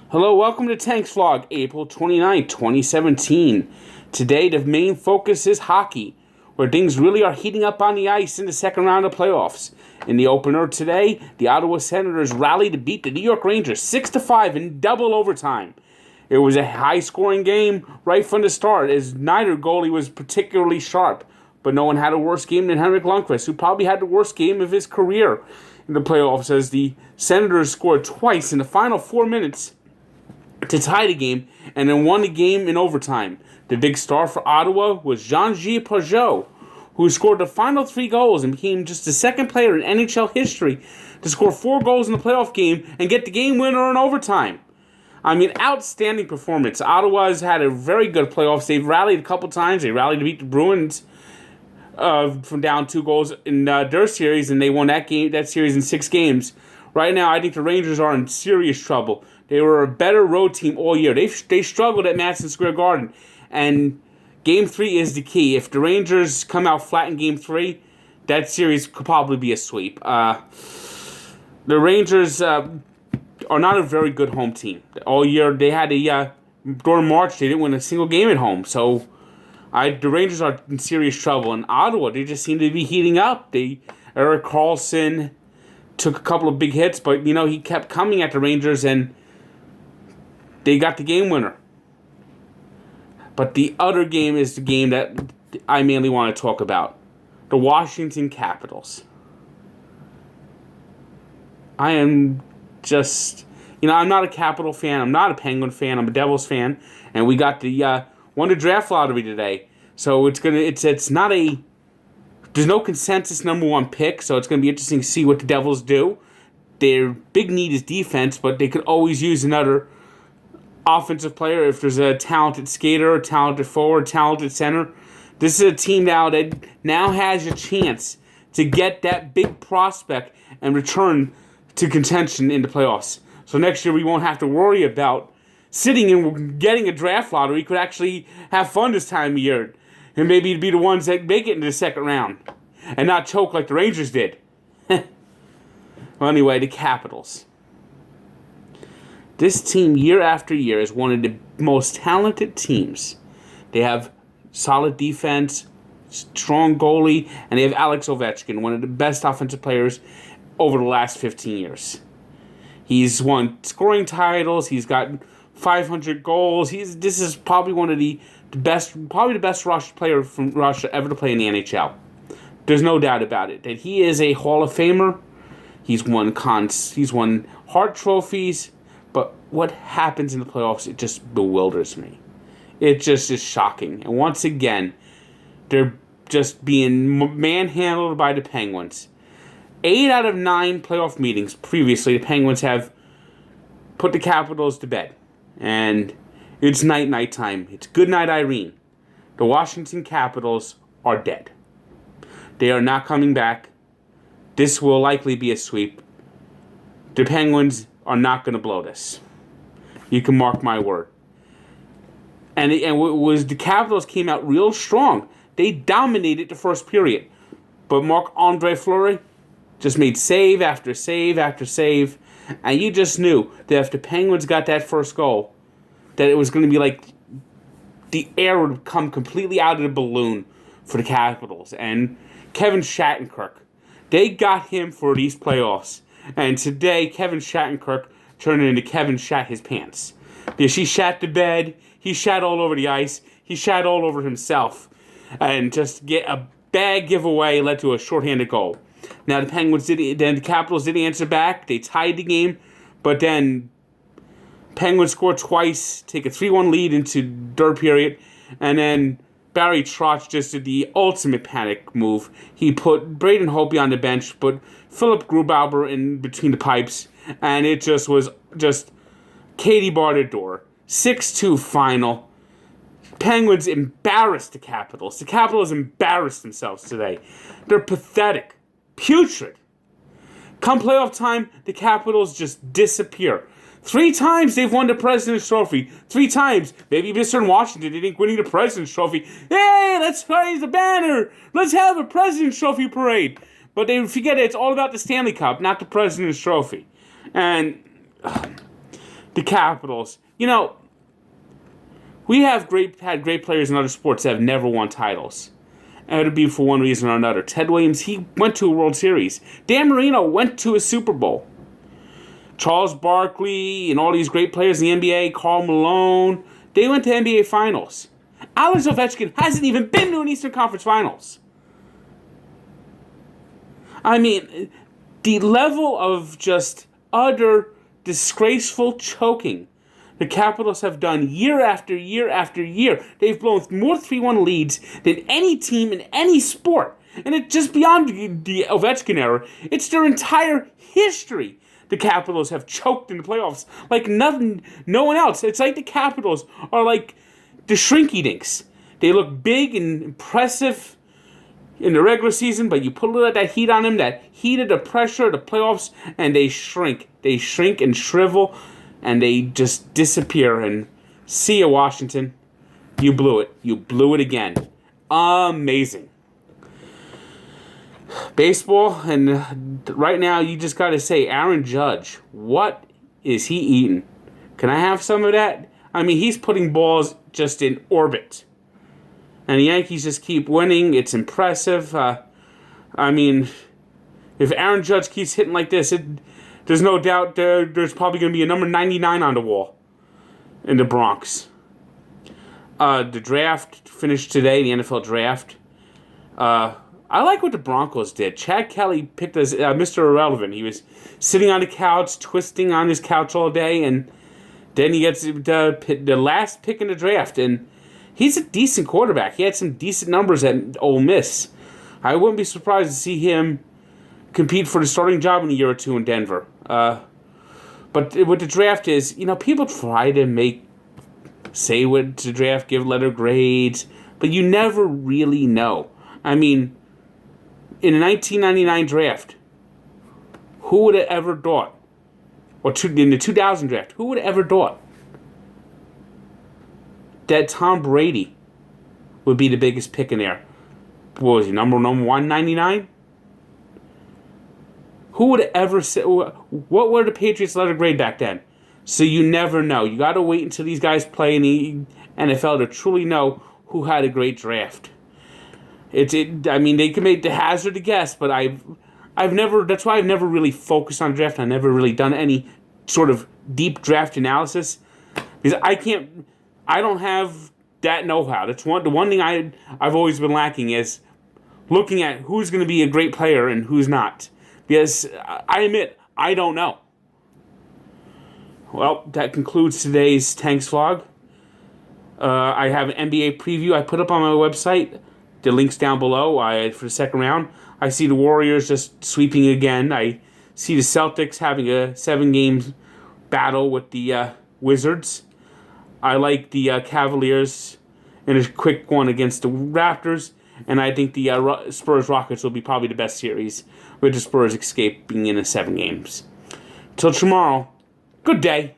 Hello, welcome to Tanks Vlog, April 29th, 2017. Today, the main focus is hockey, where things really are heating up on the ice in the second round of playoffs. In the opener today, the Ottawa Senators rallied to beat the New York Rangers 6-5 in double overtime. It was a high-scoring game right from the start, as neither goalie was particularly sharp. But no one had a worse game than Henrik Lundqvist, who probably had the worst game of his career in the playoffs, as the Senators scored twice in the final 4 minutes to tie the game, and then won the game in overtime. The big star for Ottawa was Jean-Guy Pageau, who scored the final 3 goals and became just the second player in NHL history to score 4 goals in the playoff game and get the game winner in overtime. I mean, outstanding performance. Ottawa's had a very good playoffs. They've rallied a couple times. They rallied to beat the Bruins from down 2 goals in their series, and they won that series in 6 games. Right now, I think the Rangers are in serious trouble. They were a better road team all year. They struggled at Madison Square Garden, and Game 3 is the key. If the Rangers come out flat in Game 3, that series could probably be a sweep. The Rangers are not a very good home team. All year, they had during March, they didn't win a single game at home. So, the Rangers are in serious trouble. In Ottawa, they just seem to be heating up. Erik Karlsson took a couple of big hits, but, he kept coming at the Rangers, and they got the game winner. But the other game is the game that I mainly want to talk about. The Washington Capitals. I am just, I'm not a Capital fan. I'm not a Penguin fan. I'm a Devils fan. And we got won the draft lottery today. So it's not there's no consensus number 1 pick. So it's going to be interesting to see what the Devils do. Their big need is defense, but they could always use another offensive player if there's a talented skater, a talented forward, talented center. This is a team now that now has a chance to get that big prospect and return to contention in the playoffs. So next year we won't have to worry about sitting and getting a draft lottery. We could actually have fun this time of year and maybe be the ones that make it into the second round and not choke like the Rangers did. Well, anyway, the Capitals. This team, year after year, is one of the most talented teams. They have solid defense, strong goalie, and they have Alex Ovechkin, one of the best offensive players over the last 15 years. He's won scoring titles. He's got 500 goals. This is probably one of the best Russian player from Russia ever to play in the NHL. There's no doubt about it that he is a Hall of Famer. He's won Hart trophies. But what happens in the playoffs, it just bewilders me. It just is shocking. And once again, they're just being manhandled by the Penguins. 8 out of 9 playoff meetings previously, the Penguins have put the Capitals to bed. And it's night time. It's good night, Irene. The Washington Capitals are dead. They are not coming back. This will likely be a sweep. The Penguins are not going to blow this. You can mark my word. And the Capitals came out real strong. They dominated the first period. But Marc-Andre Fleury just made save after save after save. And you just knew that if the Penguins got that first goal, that it was going to be like the air would come completely out of the balloon for the Capitals. And Kevin Shattenkirk, they got him for these playoffs. And today, Kevin Shattenkirk turned into Kevin Shat his pants. Because he shat the bed, he shat all over the ice, he shat all over himself. And just get a bad giveaway led to a shorthanded goal. Now the Capitals did answer back. They tied the game, but then Penguins scored twice, take a 3-1 lead into third period, and then Barry Trotz just did the ultimate panic move. He put Braden Holtby on the bench, put Philip Grubauer in between the pipes, and it just was Katie barred the door. 6-2 final. Penguins embarrassed the Capitals. The Capitals embarrassed themselves today. They're pathetic. Putrid. Come playoff time, the Capitals just disappear. 3 times they've won the President's Trophy. 3 times. Maybe Mr. in Washington, they think winning the President's Trophy. Hey, let's raise the banner. Let's have a President's Trophy parade. But they forget it's all about the Stanley Cup, not the President's Trophy. And the Capitals. You know, we have had great players in other sports that have never won titles. And it would be for one reason or another. Ted Williams, he went to a World Series. Dan Marino went to a Super Bowl. Charles Barkley and all these great players in the NBA, Karl Malone, they went to NBA Finals. Alex Ovechkin hasn't even been to an Eastern Conference Finals. I mean, the level of just utter disgraceful choking the Capitals have done year after year after year. They've blown more 3-1 leads than any team in any sport. And it's just beyond the Ovechkin era. It's their entire history. The Capitals have choked in the playoffs like nothing, no one else. It's like the Capitals are like the Shrinky-Dinks. They look big and impressive in the regular season, but you put a little of that heat on them, that heat of the pressure of the playoffs, and they shrink. They shrink and shrivel, and they just disappear. And see ya, Washington. You blew it. You blew it again. Amazing. Baseball, and right now you just got to say, Aaron Judge, what is he eating? Can I have some of that? I mean, he's putting balls just in orbit. And the Yankees just keep winning. It's impressive. I mean, if Aaron Judge keeps hitting like this, there's no doubt there's probably going to be a number 99 on the wall in the Bronx. The draft finished today, the NFL draft. I like what the Broncos did. Chad Kelly picked as Mr. Irrelevant. He was sitting on the couch, twisting on his couch all day, and then he gets the last pick in the draft, and he's a decent quarterback. He had some decent numbers at Ole Miss. I wouldn't be surprised to see him compete for the starting job in a year or two in Denver. But what the draft is, you know, people try to say what the draft, give letter grades, but you never really know. I mean, in the 1999 draft, who would have ever thought, or in the 2000 draft, who would have ever thought that Tom Brady would be the biggest pick in there? What was he, number 199? Who would have ever said, what were the Patriots' letter grade back then? So you never know. You got to wait until these guys play in the NFL to truly know who had a great draft. I mean, they can make the hazard a guess, but that's why I've never really focused on draft. I've never really done any sort of deep draft analysis because I don't have that know-how. That's the one thing I've always been lacking is looking at who's going to be a great player and who's not. Because I admit, I don't know. Well, that concludes today's Tanks vlog. I have an NBA preview I put up on my website. The link's down below for the second round. I see the Warriors just sweeping again. I see the Celtics having a 7-game battle with the Wizards. I like the Cavaliers in a quick one against the Raptors. And I think the Spurs-Rockets will be probably the best series, with the Spurs escaping in 7 games. Till tomorrow, good day.